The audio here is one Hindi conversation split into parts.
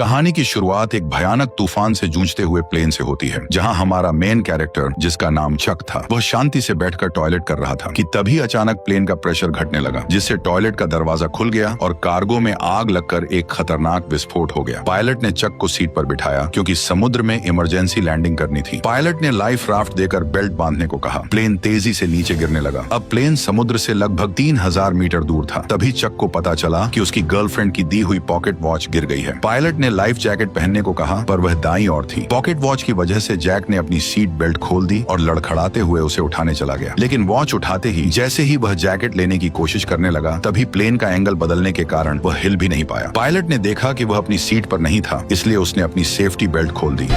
कहानी की शुरुआत एक भयानक तूफान से जूझते हुए प्लेन से होती है, जहां हमारा मेन कैरेक्टर, जिसका नाम चक था, वह शांति से बैठकर टॉयलेट कर रहा था कि तभी अचानक प्लेन का प्रेशर घटने लगा, जिससे टॉयलेट का दरवाजा खुल गया और कार्गो में आग लगकर एक खतरनाक विस्फोट हो गया। पायलट ने चक को सीट पर बिठाया क्योंकि समुद्र में इमरजेंसी लैंडिंग करनी थी। पायलट ने लाइफ राफ्ट देकर बेल्ट बांधने को कहा। प्लेन तेजी से नीचे गिरने लगा। अब प्लेन समुद्र से लगभग 3000 मीटर दूर था। तभी चक को पता चला कि उसकी गर्लफ्रेंड की दी हुई पॉकेट वॉच गिर गई है। पायलट ने लाइफ जैकेट पहनने को कहा, पर वह दाईं ओर थी। पॉकेट वॉच की वजह से जैक ने अपनी सीट बेल्ट खोल दी और लड़खड़ाते हुए उसे उठाने चला गया। लेकिन वॉच उठाते ही जैसे ही वह जैकेट लेने की कोशिश करने लगा, तभी प्लेन का एंगल बदलने के कारण वह हिल भी नहीं पाया। पायलट ने देखा कि वह अपनी सीट पर नहीं था, इसलिए उसने अपनी सेफ्टी बेल्ट खोल दी।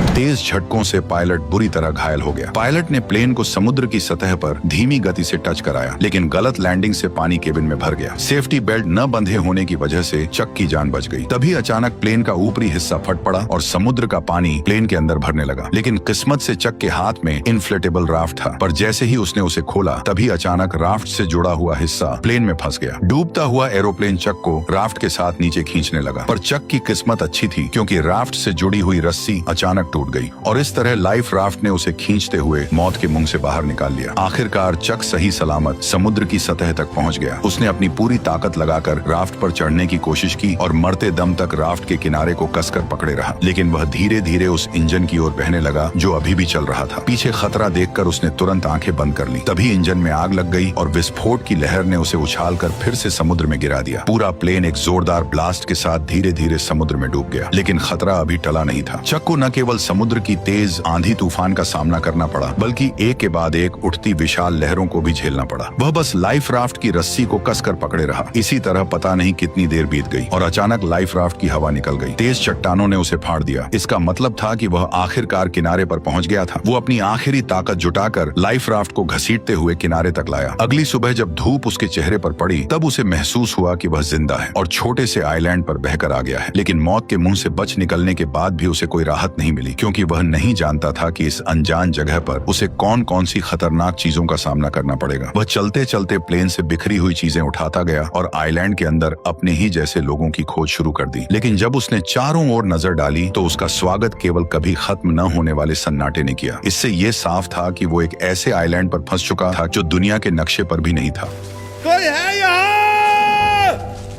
तेज झटकों से पायलट बुरी तरह घायल हो गया। पायलट ने प्लेन को समुद्र की सतह पर धीमी गति से टच कराया, लेकिन गलत लैंडिंग से पानी केबिन में भर गया। सेफ्टी बेल्ट न बंधे होने की वजह से चक की जान बच गई। तभी अचानक प्लेन का ऊपरी हिस्सा फट पड़ा और समुद्र का पानी प्लेन के अंदर भरने लगा। लेकिन किस्मत से चक के हाथ में इन्फ्लेटेबल राफ्ट था, पर जैसे ही उसने उसे खोला, तभी अचानक राफ्ट से जुड़ा हुआ हिस्सा प्लेन में फंस गया। डूबता हुआ एरोप्लेन चक को राफ्ट के साथ नीचे खींचने लगा, पर चक की किस्मत अच्छी थी क्योंकि राफ्ट से जुड़ी हुई रस्सी अचानक टूट गई और इस तरह लाइफ राफ्ट ने उसे खींचते हुए मौत के मुंह से बाहर निकाल लिया। आखिरकार चक सही सलामत समुद्र की सतह तक पहुंच गया। उसने अपनी पूरी ताकत लगाकर राफ्ट पर चढ़ने की कोशिश की और मरते दम तक राफ्ट के किनारे को कसकर पकड़े रहा, लेकिन वह धीरे धीरे उस इंजन की ओर बहने लगा जो अभी भी चल रहा था। पीछे खतरा देखकर उसने तुरंत आंखें बंद कर ली। तभी इंजन में आग लग गई और विस्फोट की लहर ने उसे उछालकर फिर से समुद्र में गिरा दिया। पूरा प्लेन एक जोरदार ब्लास्ट के साथ धीरे धीरे समुद्र में डूब गया, लेकिन खतरा अभी टला नहीं था। चक को न केवल समुद्र की तेज आंधी तूफान का सामना करना पड़ा, बल्कि एक के बाद एक उठती विशाल लहरों को भी झेलना पड़ा। वह बस लाइफ राफ्ट की रस्सी को कसकर पकड़े रहा। इसी तरह पता नहीं कितनी देर बीत गई और अचानक लाइफ राफ्ट की हवा निकल गई। तेज चट्टानों ने उसे फाड़ दिया। इसका मतलब था कि वह आखिरकार किनारे पर पहुंच गया था। वो अपनी आखिरी ताकत जुटाकर लाइफ राफ्ट को घसीटते हुए किनारे तक लाया। अगली सुबह जब धूप उसके चेहरे पर पड़ी, तब उसे महसूस हुआ कि वह जिंदा है और छोटे से आइलैंड पर बहकर आ गया है। लेकिन मौत के मुंह से बच निकलने के बाद भी उसे कोई राहत नहीं मिली, क्योंकि वह नहीं जानता था कि इस अनजान जगह पर उसे कौन कौन सी खतरनाक चीजों का सामना करना पड़ेगा। वह चलते चलते प्लेन से बिखरी हुई चीजें उठाता गया और आइलैंड के अंदर अपने ही जैसे लोगों की खोज शुरू कर दी। लेकिन जब उसने चारों ओर नजर डाली, तो उसका स्वागत केवल कभी खत्म न होने वाले सन्नाटे ने किया। इससे ये साफ था कि वो एक ऐसे आइलैंड पर फंस चुका था जो दुनिया के नक्शे पर भी नहीं था। कोई है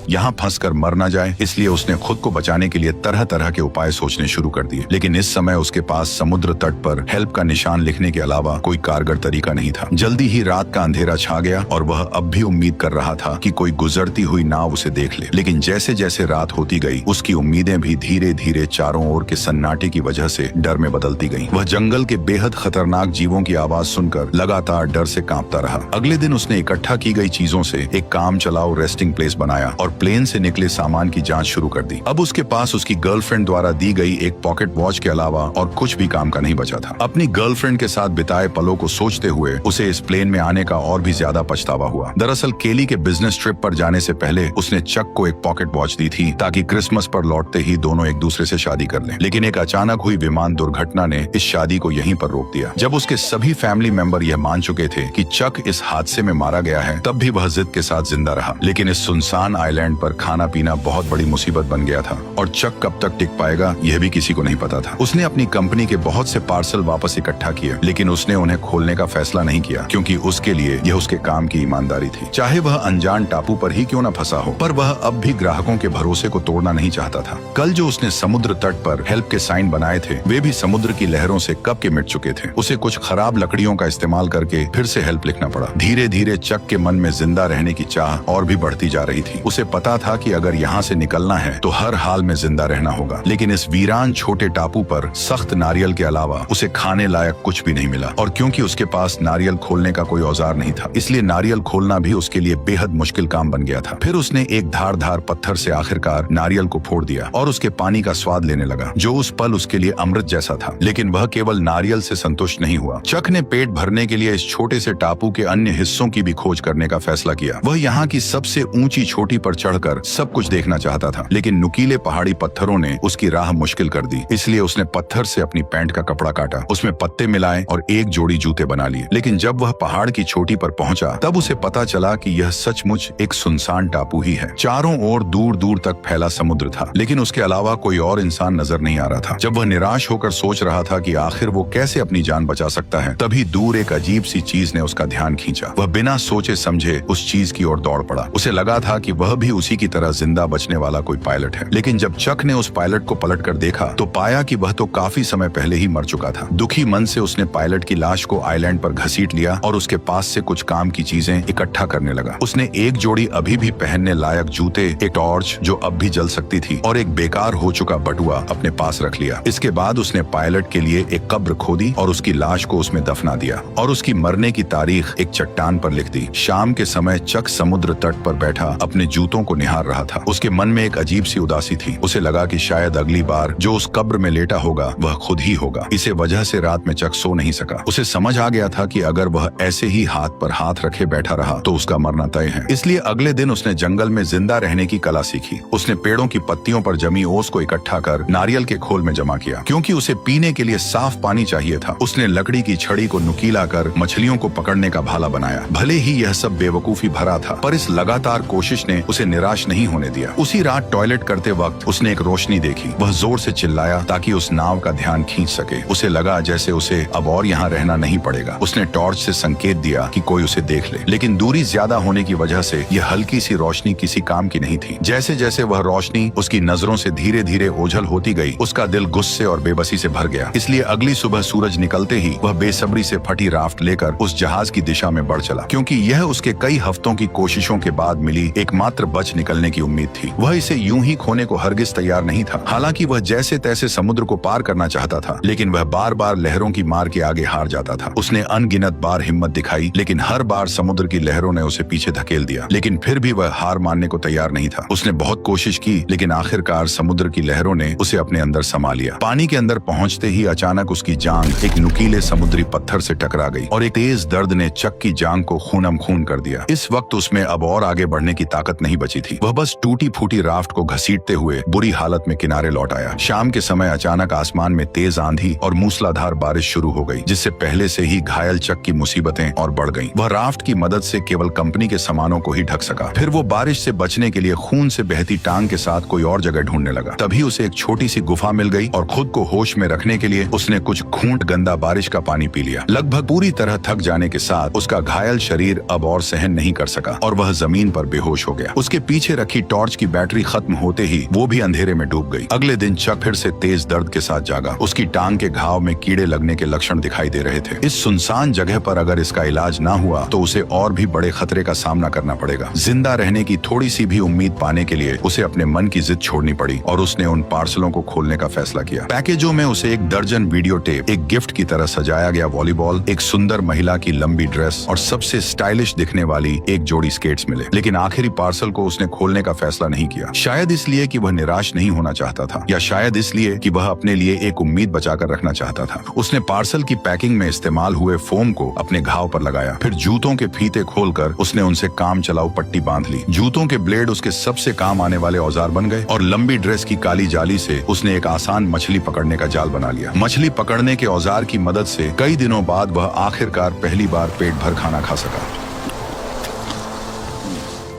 यहाँ फंसकर मर न जाए, इसलिए उसने खुद को बचाने के लिए तरह तरह के उपाय सोचने शुरू कर दिए। लेकिन इस समय उसके पास समुद्र तट पर हेल्प का निशान लिखने के अलावा कोई कारगर तरीका नहीं था। जल्दी ही रात का अंधेरा छा गया और वह अब भी उम्मीद कर रहा था कि कोई गुजरती हुई नाव उसे देख ले। लेकिन जैसे जैसे रात होती गई, उसकी उम्मीदें भी धीरे धीरे चारों ओर के सन्नाटे की वजह से डर में बदलती गईं। वह जंगल के बेहद खतरनाक जीवों की आवाज सुनकर लगातार डर से कांपता रहा। अगले दिन उसने इकट्ठा की गई चीजों से एक काम चलाओ रेस्टिंग प्लेस बनाया और प्लेन से निकले सामान की जांच शुरू कर दी। अब उसके पास उसकी गर्लफ्रेंड द्वारा दी गई एक पॉकेट वॉच के अलावा और कुछ भी काम का नहीं बचा था। अपनी गर्लफ्रेंड के साथ बिताए पलों को सोचते हुए उसे इस प्लेन में आने का और भी ज्यादा पछतावा हुआ। दरअसल केली के बिजनेस ट्रिप पर जाने से पहले उसने चक को एक पॉकेट वॉच दी थी, ताकि क्रिसमस पर लौटते ही दोनों एक दूसरे से शादी कर लें। लेकिन एक अचानक हुई विमान दुर्घटना ने इस शादी को यहीं पर रोक दिया। जब उसके सभी फैमिली मेंबर यह मान चुके थे कि चक इस हादसे में मारा गया है, तब भी वह जिद के साथ जिंदा रहा। लेकिन इस सुनसान आइलैंड पर खाना पीना बहुत बड़ी मुसीबत बन गया था और चक कब तक टिक पाएगा यह भी किसी को नहीं पता था। उसने अपनी कंपनी के बहुत से पार्सल वापस इकट्ठा किए, लेकिन उसने उन्हें खोलने का फैसला नहीं किया, क्योंकि उसके लिए यह उसके काम की ईमानदारी थी। चाहे वह अनजान टापू पर ही क्यों न फंसा हो, पर वह अब भी ग्राहकों के भरोसे को तोड़ना नहीं चाहता था। कल जो उसने समुद्र तट पर हेल्प के साइन बनाए थे, वे भी समुद्र की लहरों से कब के मिट चुके थे। उसे कुछ खराब लकड़ियों का इस्तेमाल करके फिर से हेल्प लिखना पड़ा। धीरे धीरे चक के मन में जिंदा रहने की चाह और भी बढ़ती जा रही थी। उसे पता था कि अगर यहाँ से निकलना है तो हर हाल में जिंदा रहना होगा। लेकिन इस वीरान छोटे टापू पर सख्त नारियल के अलावा उसे खाने लायक कुछ भी नहीं मिला, और क्योंकि उसके पास नारियल खोलने का कोई औजार नहीं था, इसलिए नारियल खोलना भी उसके लिए बेहद मुश्किल काम बन गया था। फिर उसने एक धारदार पत्थर से आखिरकार नारियल को फोड़ दिया और उसके पानी का स्वाद लेने लगा, जो उस पल उसके लिए अमृत जैसा था। लेकिन वह केवल नारियल से संतुष्ट नहीं हुआ। चक ने पेट भरने के लिए इस छोटे से टापू के अन्य हिस्सों की भी खोज करने का फैसला किया। वह यहाँ की सबसे ऊंची छोटी पर चढ़कर सब कुछ देखना चाहता था, लेकिन नुकीले पहाड़ी पत्थरों ने उसकी राह मुश्किल कर दी। इसलिए उसने पत्थर से अपनी पैंट का कपड़ा काटा, उसमें पत्ते मिलाए और एक जोड़ी जूते बना लिए। लेकिन जब वह पहाड़ की चोटी पर पहुंचा तब उसे पता चला कि यह सचमुच एक सुनसान टापू ही है। चारों ओर दूर दूर तक फैला समुद्र था, लेकिन उसके अलावा कोई और इंसान नजर नहीं आ रहा था। जब वह निराश होकर सोच रहा था कि आखिर वो कैसे अपनी जान बचा सकता है, तभी दूर एक अजीब सी चीज ने उसका ध्यान खींचा। वह बिना सोचे समझे उस चीज की ओर दौड़ पड़ा। उसे लगा था कि वह भी उसी की तरह जिंदा बचने वाला कोई पायलट है, लेकिन जब चक ने उस पायलट को पलट कर देखा तो पाया कि वह तो काफी समय पहले ही मर चुका था। दुखी मन से उसने पायलट की लाश को आइलैंड पर घसीट लिया और उसके पास से कुछ काम की चीजें इकट्ठा करने लगा। उसने एक जोड़ी अभी भी पहनने लायक जूते, एक टॉर्च जो अब भी जल सकती थी और एक बेकार हो चुका बटुआ अपने पास रख लिया। इसके बाद उसने पायलट के लिए एक कब्र खोदी और उसकी लाश को उसमें दफना दिया और उसकी मरने की तारीख एक चट्टान पर लिख दी। शाम के समय चक समुद्र तट पर बैठा अपने जूतों को निहार रहा था। उसके मन में एक अजीब सी उदासी थी। उसे लगा कि शायद अगली बार जो उस कब्र में लेटा होगा वह खुद ही होगा। इसे वजह से रात में चक सो नहीं सका। उसे समझ आ गया था कि अगर वह ऐसे ही हाथ पर हाथ रखे बैठा रहा तो उसका मरना तय है। इसलिए अगले दिन उसने जंगल में जिंदा रहने की कला सीखी। उसने पेड़ों की पत्तियों पर जमी ओस को इकट्ठा कर नारियल के खोल में जमा किया, क्योंकि उसे पीने के लिए साफ पानी चाहिए था। उसने लकड़ी की छड़ी को नुकीला कर मछलियों को पकड़ने का भाला बनाया। भले ही यह सब बेवकूफी भरा था, पर इस लगातार कोशिश ने उसे निराश नहीं होने दिया। उसी रात टॉयलेट करते वक्त उसने एक रोशनी देखी। वह जोर से चिल्लाया ताकि उस नाव का ध्यान खींच सके। उसे लगा जैसे उसे अब और यहाँ रहना नहीं पड़ेगा। उसने टॉर्च से संकेत दिया कि कोई उसे देख ले, लेकिन दूरी ज्यादा होने की वजह से यह हल्की सी रोशनी किसी काम की नहीं थी। जैसे जैसे वह रोशनी उसकी नजरों से धीरे धीरे ओझल होती गई, उसका दिल गुस्से और बेबसी से भर गया। इसलिए अगली सुबह सूरज निकलते ही वह बेसब्री से फटी राफ्ट लेकर उस जहाज की दिशा में बढ़ चला, क्योंकि यह उसके कई हफ्तों की कोशिशों के बाद मिली एकमात्र बच निकलने की उम्मीद थी। वह इसे यूं ही खोने को हरगिज तैयार नहीं था। हालांकि वह जैसे तैसे समुद्र को पार करना चाहता था, लेकिन वह बार बार लहरों की मार के आगे हार जाता था। उसने अनगिनत बार हिम्मत दिखाई, लेकिन हर बार समुद्र की लहरों ने उसे पीछे धकेल दिया। लेकिन फिर भी वह हार मानने को तैयार नहीं था। उसने बहुत कोशिश की, लेकिन आखिरकार समुद्र की लहरों ने उसे अपने अंदर समा लिया। पानी के अंदर पहुंचते ही अचानक उसकी जांघ एक नुकीले समुद्री पत्थर से टकरा गई और एक तेज दर्द ने चक की जांघ को खूनम खून कर दिया। इस वक्त उसमें अब और आगे बढ़ने की ताकत नहीं बची थी। वह बस टूटी फूटी राफ्ट को घसीटते हुए बुरी हालत में किनारे लौट आया। शाम के समय अचानक आसमान में तेज आंधी और मूसलाधार बारिश शुरू हो गई, जिससे पहले से ही घायल चक की मुसीबतें और बढ़ गईं। वह राफ्ट की मदद से केवल कंपनी के सामानों को ही ढक सका। फिर वो बारिश से बचने के लिए खून से बहती टांग के साथ कोई और जगह ढूंढने लगा। तभी उसे एक छोटी सी गुफा मिल गई और खुद को होश में रखने के लिए उसने कुछ घूंट गंदा बारिश का पानी पी लिया। लगभग पूरी तरह थक जाने के साथ उसका घायल शरीर अब और सहन नहीं कर सका और वह जमीन पर बेहोश हो गया। उसके पीछे रखी टॉर्च की बैटरी खत्म होते ही वो भी अंधेरे में डूब गई। अगले दिन चक फिर से तेज दर्द के साथ जागा। उसकी टांग के घाव में कीड़े लगने के लक्षण दिखाई दे रहे थे। इस सुनसान जगह पर अगर इसका इलाज ना हुआ तो उसे और भी बड़े खतरे का सामना करना पड़ेगा। जिंदा रहने की थोड़ी सी भी उम्मीद पाने के लिए उसे अपने मन की जिद छोड़नी पड़ी और उसने उन पार्सलों को खोलने का फैसला किया। पैकेजों में उसे एक दर्जन वीडियो टेप, एक गिफ्ट की तरह सजाया गया वॉलीबॉल, एक सुंदर महिला की लंबी ड्रेस और सबसे स्टाइलिश दिखने वाली एक जोड़ी स्केट्स मिले। लेकिन आखिरी पार्सल को उसने खोलने का फैसला नहीं किया। शायद इसलिए कि वह निराश नहीं होना चाहता था, या शायद इसलिए कि वह अपने लिए एक उम्मीद बचाकर रखना चाहता था। उसने पार्सल की पैकिंग में इस्तेमाल हुए फोम को अपने घाव पर लगाया। फिर जूतों के फीते खोलकर उसने उनसे काम चलाऊ पट्टी बांध ली। जूतों के ब्लेड उसके सबसे काम आने वाले औजार बन गए और लंबी ड्रेस की काली जाली से उसने एक आसान मछली पकड़ने का जाल बना लिया। मछली पकड़ने के औजार की मदद से कई दिनों बाद वह आखिरकार पहली बार पेट भर खाना खा सका।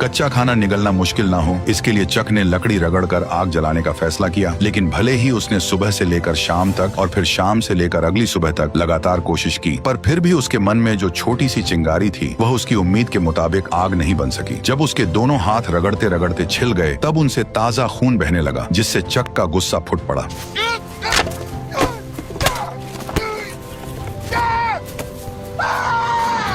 कच्चा खाना निगलना मुश्किल ना हो, इसके लिए चक ने लकड़ी रगड़कर आग जलाने का फैसला किया। लेकिन भले ही उसने सुबह से लेकर शाम तक और फिर शाम से लेकर अगली सुबह तक लगातार कोशिश की, पर फिर भी उसके मन में जो छोटी सी चिंगारी थी वह उसकी उम्मीद के मुताबिक आग नहीं बन सकी। जब उसके दोनों हाथ रगड़ते रगड़ते छिल गए तब उनसे ताजा खून बहने लगा, जिससे चक का गुस्सा फुट पड़ा।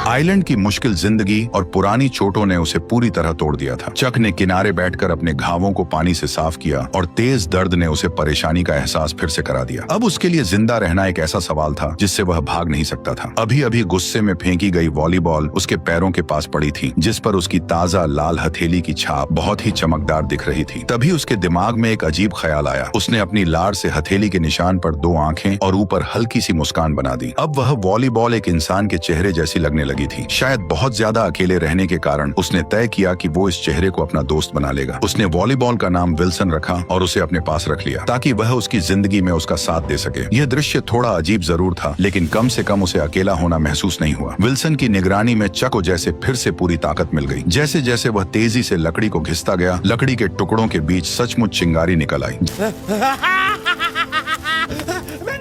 आइलैंड की मुश्किल जिंदगी और पुरानी चोटों ने उसे पूरी तरह तोड़ दिया था। चक ने किनारे बैठकर अपने घावों को पानी से साफ किया और तेज दर्द ने उसे परेशानी का एहसास फिर से करा दिया। अब उसके लिए जिंदा रहना एक ऐसा सवाल था जिससे वह भाग नहीं सकता था। अभी अभी गुस्से में फेंकी गई वॉलीबॉल उसके पैरों के पास पड़ी थी, जिस पर उसकी ताजा लाल हथेली की छाप बहुत ही चमकदार दिख रही थी। तभी उसके दिमाग में एक अजीब ख्याल आया। उसने अपनी लार से हथेली के निशान पर 2 आंखें और ऊपर हल्की सी मुस्कान बना दी। अब वह वॉलीबॉल एक इंसान के चेहरे जैसी लगने लगी। लगी थी। शायद बहुत ज्यादा अकेले रहने के कारण उसने तय किया कि वो इस चेहरे को अपना दोस्त बना लेगा। उसने वॉलीबॉल का नाम विल्सन रखा और उसे अपने पास रख लिया ताकि वह उसकी जिंदगी में उसका साथ दे सके। यह दृश्य थोड़ा अजीब जरूर था, लेकिन कम से कम उसे अकेला होना महसूस नहीं हुआ। विल्सन की निगरानी में चक को जैसे फिर से पूरी ताकत मिल गई। जैसे जैसे वह तेजी से लकड़ी को घिसता गया, लकड़ी के टुकड़ों के बीच सचमुच चिंगारी निकल आई।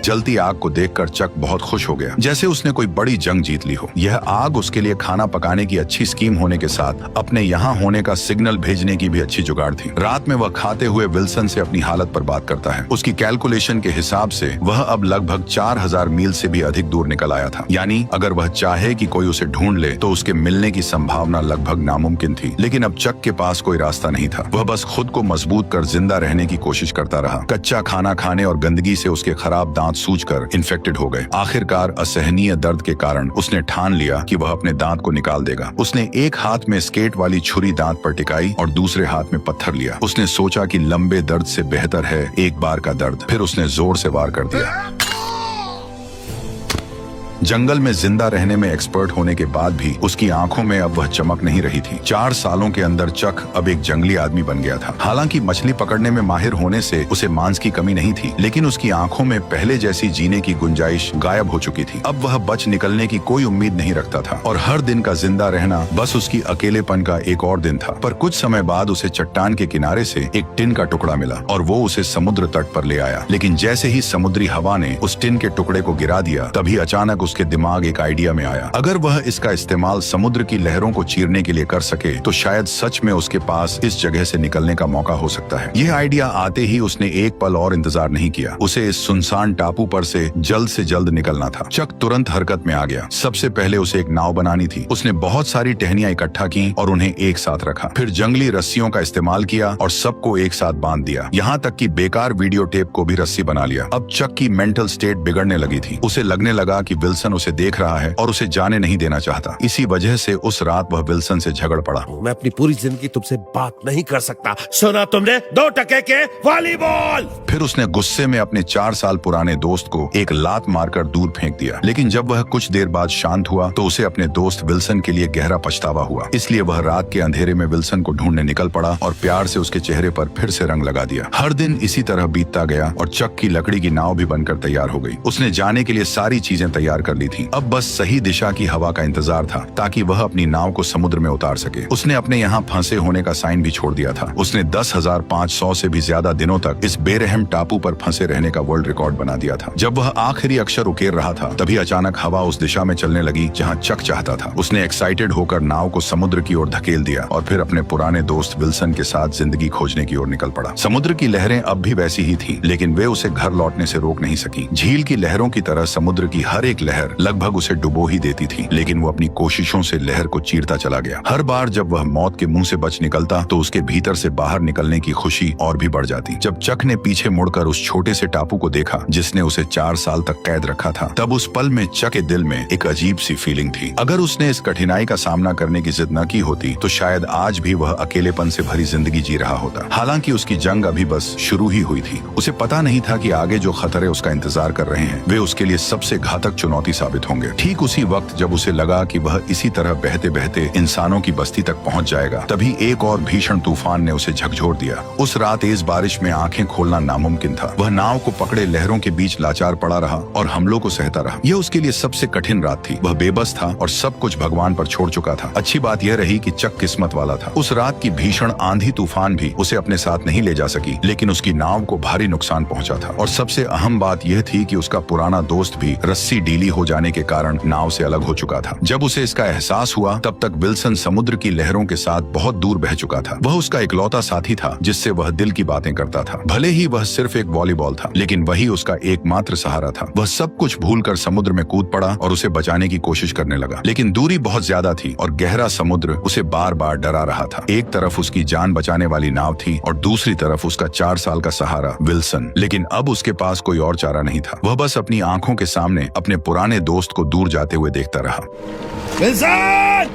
जलती आग को देखकर चक बहुत खुश हो गया, जैसे उसने कोई बड़ी जंग जीत ली हो। यह आग उसके लिए खाना पकाने की अच्छी स्कीम होने के साथ अपने यहाँ होने का सिग्नल भेजने की भी अच्छी जुगाड़ थी। रात में वह खाते हुए विल्सन से अपनी हालत पर बात करता है। उसकी कैलकुलेशन के हिसाब से वह अब लगभग 4000 मील से भी अधिक दूर निकल आया था। यानी अगर वह चाहे कि कोई उसे ढूंढ ले तो उसके मिलने की संभावना लगभग नामुमकिन थी। लेकिन अब चक के पास कोई रास्ता नहीं था। वह बस खुद को मजबूत कर जिंदा रहने की कोशिश करता रहा। कच्चा खाना खाने और गंदगी से उसके खराब दांत सूजकर इन्फेक्टेड हो गए। आखिरकार असहनीय दर्द के कारण उसने ठान लिया कि वह अपने दांत को निकाल देगा। उसने एक हाथ में स्केट वाली छुरी दांत पर टिकाई और दूसरे हाथ में पत्थर लिया। उसने सोचा कि लंबे दर्द से बेहतर है एक बार का दर्द। फिर उसने जोर से वार कर दिया। जंगल में जिंदा रहने में एक्सपर्ट होने के बाद भी उसकी आंखों में अब वह चमक नहीं रही थी। 4 सालों के अंदर चक अब एक जंगली आदमी बन गया था। हालांकि मछली पकड़ने में माहिर होने से उसे मांस की कमी नहीं थी, लेकिन उसकी आंखों में पहले जैसी जीने की गुंजाइश गायब हो चुकी थी। अब वह बच निकलने की कोई उम्मीद नहीं रखता था और हर दिन का जिंदा रहना बस उसकी अकेलेपन का एक और दिन था। पर कुछ समय बाद उसे चट्टान के किनारे से एक टिन का टुकड़ा मिला और वो उसे समुद्र तट पर ले आया। लेकिन जैसे ही समुद्री हवा ने उस टिन के टुकड़े को गिरा दिया, तभी अचानक उसके दिमाग एक आइडिया में आया। अगर वह इसका इस्तेमाल समुद्र की लहरों को चीरने के लिए कर सके तो शायद सच में उसके पास इस जगह से निकलने का मौका हो सकता है। यह आइडिया आते ही उसने एक पल और इंतजार नहीं किया। उसे इस सुनसान टापू पर से जल्द निकलना था। चक तुरंत हरकत में आ गया। सबसे पहले उसे एक नाव बनानी थी। उसने बहुत सारी टहनियां इकट्ठा की और उन्हें एक साथ रखा। फिर जंगली रस्सियों का इस्तेमाल किया और सबको एक साथ बांध दिया। यहाँ तक कि बेकार वीडियो टेप को भी रस्सी बना लिया। अब चक की मेंटल स्टेट बिगड़ने लगी थी। उसे लगने लगा कि विल्सन उसे देख रहा है और उसे जाने नहीं देना चाहता। इसी वजह से उस रात वह विल्सन से झगड़ पड़ा। मैं अपनी पूरी जिंदगी तुमसे बात नहीं कर सकता। सुना तुमने? 2 टके के वॉलीबॉल। फिर उसने गुस्से में अपने 4 साल पुराने दोस्त को एक लात मारकर दूर फेंक दिया। लेकिन जब वह कुछ देर बाद शांत हुआ तो उसे अपने दोस्त विल्सन के लिए गहरा पछतावा हुआ। इसलिए वह रात के अंधेरे में विल्सन को ढूंढने निकल पड़ा और प्यार से उसके चेहरे पर फिर से रंग लगा दिया। हर दिन इसी तरह बीतता गया और चक की लकड़ी की नाव भी बनकर तैयार हो गई। उसने जाने के लिए सारी चीजें तैयार कर ली थी। अब बस सही दिशा की हवा का इंतजार था ताकि वह अपनी नाव को समुद्र में उतार सके। उसने अपने यहाँ फंसे होने का साइन भी छोड़ दिया था। उसने 10,500 से भी ज्यादा दिनों तक इस बेरहम टापू पर फंसे रहने का वर्ल्ड रिकॉर्ड बना दिया था। जब वह आखिरी अक्षर उकेर रहा था तभी अचानक हवा उस दिशा में चलने लगी जहाँ चक चाहता था। उसने एक्साइटेड होकर नाव को समुद्र की ओर धकेल दिया और फिर अपने पुराने दोस्त विल्सन के साथ जिंदगी खोजने की ओर निकल पड़ा। समुद्र की लहरें अब भी वैसी ही थी, लेकिन वे उसे घर लौटने से रोक नहीं सकी। झील की लहरों की तरह समुद्र की हर एक लहर लगभग उसे डुबो ही देती थी, लेकिन वो अपनी कोशिशों से लहर को चीरता चला गया। हर बार जब वह मौत के मुंह से बच निकलता तो उसके भीतर से बाहर निकलने की खुशी और भी बढ़ जाती। जब चक ने पीछे मुड़कर उस छोटे से टापू को देखा जिसने उसे 4 साल तक कैद रखा था, तब उस पल में चक के दिल में एक अजीब सी फीलिंग थी। अगर उसने इस कठिनाई का सामना करने की जिद न की होती तो शायद आज भी वह अकेलेपन से भरी जिंदगी जी रहा होता। हालांकि उसकी जंग अभी बस शुरू ही हुई थी। उसे पता नहीं था कि आगे जो खतरे उसका इंतजार कर रहे हैं वे उसके लिए सबसे घातक चुनौती साबित होंगे। ठीक उसी वक्त जब उसे लगा कि वह इसी तरह बहते बहते इंसानों की बस्ती तक पहुंच जाएगा, तभी एक और भीषण तूफान ने उसे झकझोर दिया। उस रात तेज बारिश में आंखें खोलना नामुमकिन था। वह नाव को पकड़े लहरों के बीच लाचार पड़ा रहा और हमलों को सहता रहा। यह उसके लिए सबसे कठिन रात थी। वह बेबस था और सब कुछ भगवान पर छोड़ चुका था। अच्छी बात यह रही कि चक किस्मत वाला था। उस रात की भीषण आंधी तूफान भी उसे अपने साथ नहीं ले जा सकी, लेकिन उसकी नाव को भारी नुकसान पहुंचा था। और सबसे अहम बात यह थी कि उसका पुराना दोस्त भी रस्सी ढीली हो जाने के कारण नाव से अलग हो चुका था। जब उसे इसका एहसास हुआ तब तक विल्सन समुद्र की लहरों के साथ बहुत दूर बह चुका था। वह उसका इकलौता साथी था जिससे वह दिल की बातें करता था। भले ही वह सिर्फ एक वॉलीबॉल था, लेकिन वही उसका एकमात्र सहारा था। वह सब कुछ भूलकर समुद्र में कूद पड़ा और उसे बचाने की कोशिश करने लगा, लेकिन दूरी बहुत ज्यादा थी और गहरा समुद्र उसे बार बार डरा रहा था। एक तरफ उसकी जान बचाने वाली नाव थी और दूसरी तरफ उसका 4 साल का सहारा विल्सन। लेकिन अब उसके पास कोई और चारा नहीं था। वह बस अपनी आंखों के सामने अपने पुराने दोस्त को दूर जाते हुए देखता रहा। विल्सन,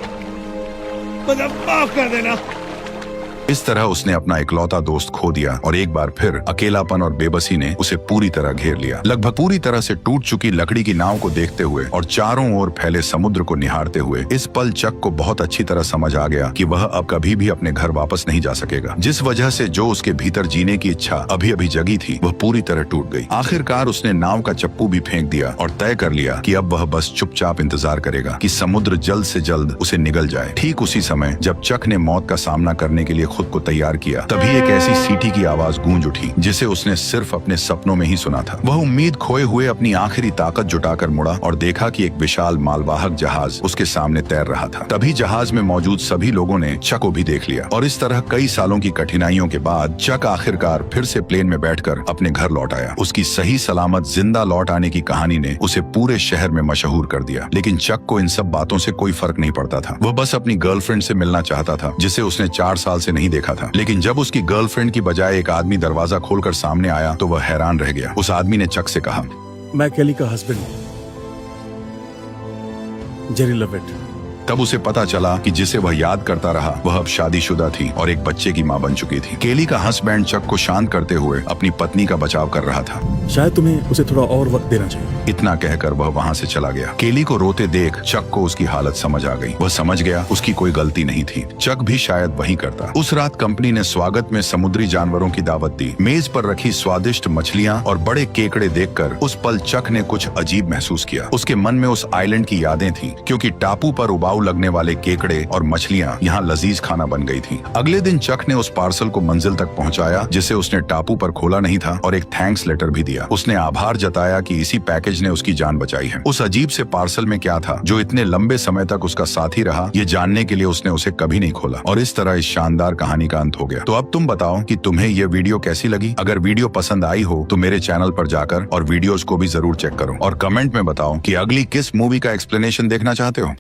मुझे माफ कर देना। इस तरह उसने अपना इकलौता दोस्त खो दिया और एक बार फिर अकेलापन और बेबसी ने उसे पूरी तरह घेर लिया। लगभग पूरी तरह से टूट चुकी लकड़ी की नाव को देखते हुए और चारों ओर फैले समुद्र को निहारते हुए इस पल चक को बहुत अच्छी तरह समझ आ गया कि वह अब कभी भी अपने घर वापस नहीं जा सकेगा। जिस वजह से जो उसके भीतर जीने की इच्छा अभी अभी जगी थी वह पूरी तरह टूट गई। आखिरकार उसने नाव का चप्पू भी फेंक दिया और तय कर लिया कि अब वह बस चुपचाप इंतजार करेगा कि समुद्र जल्द से जल्द उसे निगल जाए। ठीक उसी समय जब चक ने मौत का सामना करने के लिए खुद को तैयार किया, तभी एक ऐसी सीटी की आवाज गूंज उठी जिसे उसने सिर्फ अपने सपनों में ही सुना था। वह उम्मीद खोए हुए अपनी आखिरी ताकत जुटाकर मुड़ा और देखा कि एक विशाल मालवाहक जहाज उसके सामने तैर रहा था। तभी जहाज में मौजूद सभी लोगों ने चक को भी देख लिया और इस तरह कई सालों की कठिनाइयों के बाद चक आखिरकार फिर से प्लेन में बैठकर अपने घर लौट आया। उसकी सही सलामत जिंदा लौट आने की कहानी ने उसे पूरे शहर में मशहूर कर दिया। लेकिन चक को इन सब बातों से कोई फर्क नहीं पड़ता था। वह बस अपनी गर्लफ्रेंड से मिलना चाहता था जिसे उसने 4 साल से नहीं देखा था। लेकिन जब उसकी गर्लफ्रेंड की बजाय एक आदमी दरवाजा खोलकर सामने आया तो वह हैरान रह गया। उस आदमी ने चक से कहा, मैं केली का हस्बैंड हूँ, जेरी लवेट। तब उसे पता चला कि जिसे वह याद करता रहा वह अब शादीशुदा थी और एक बच्चे की मां बन चुकी थी। केली का हस्बैंड चक को शांत करते हुए अपनी पत्नी का बचाव कर रहा था। शायद तुम्हें उसे थोड़ा और वक्त देना चाहिए। इतना कहकर वह वहां से चला गया। केली को रोते देख चक को उसकी हालत समझ आ गई। वह समझ गया उसकी कोई गलती नहीं थी। चक भी शायद वही करता। उस रात कंपनी ने स्वागत में समुद्री जानवरों की दावत दी। मेज पर रखी स्वादिष्ट मछलियां और बड़े केकड़े देखकर उस पल चक ने कुछ अजीब महसूस किया। उसके मन में उस आइलैंड की यादें थी, क्योंकि टापू पर उबाऊ लगने वाले केकड़े और मछलियां यहाँ लजीज खाना बन गई थी। अगले दिन चक ने उस पार्सल को मंजिल तक पहुंचाया जिसे उसने टापू पर खोला नहीं था और एक थैंक्स लेटर भी दिया। उसने आभार जताया कि इसी पैकेज ने उसकी जान बचाई है। उस अजीब से पार्सल में क्या था जो इतने लंबे समय तक उसका साथी रहा, ये जानने के लिए उसने उसे कभी नहीं खोला। और इस तरह इस शानदार कहानी का अंत हो गया। तो अब तुम बताओ कि तुम्हें ये वीडियो कैसी लगी। अगर वीडियो पसंद आई हो तो मेरे चैनल पर जाकर और वीडियोस को भी जरूर चेक करो और कमेंट में बताओ कि अगली किस मूवी का एक्सप्लेनेशन देखना चाहते हो।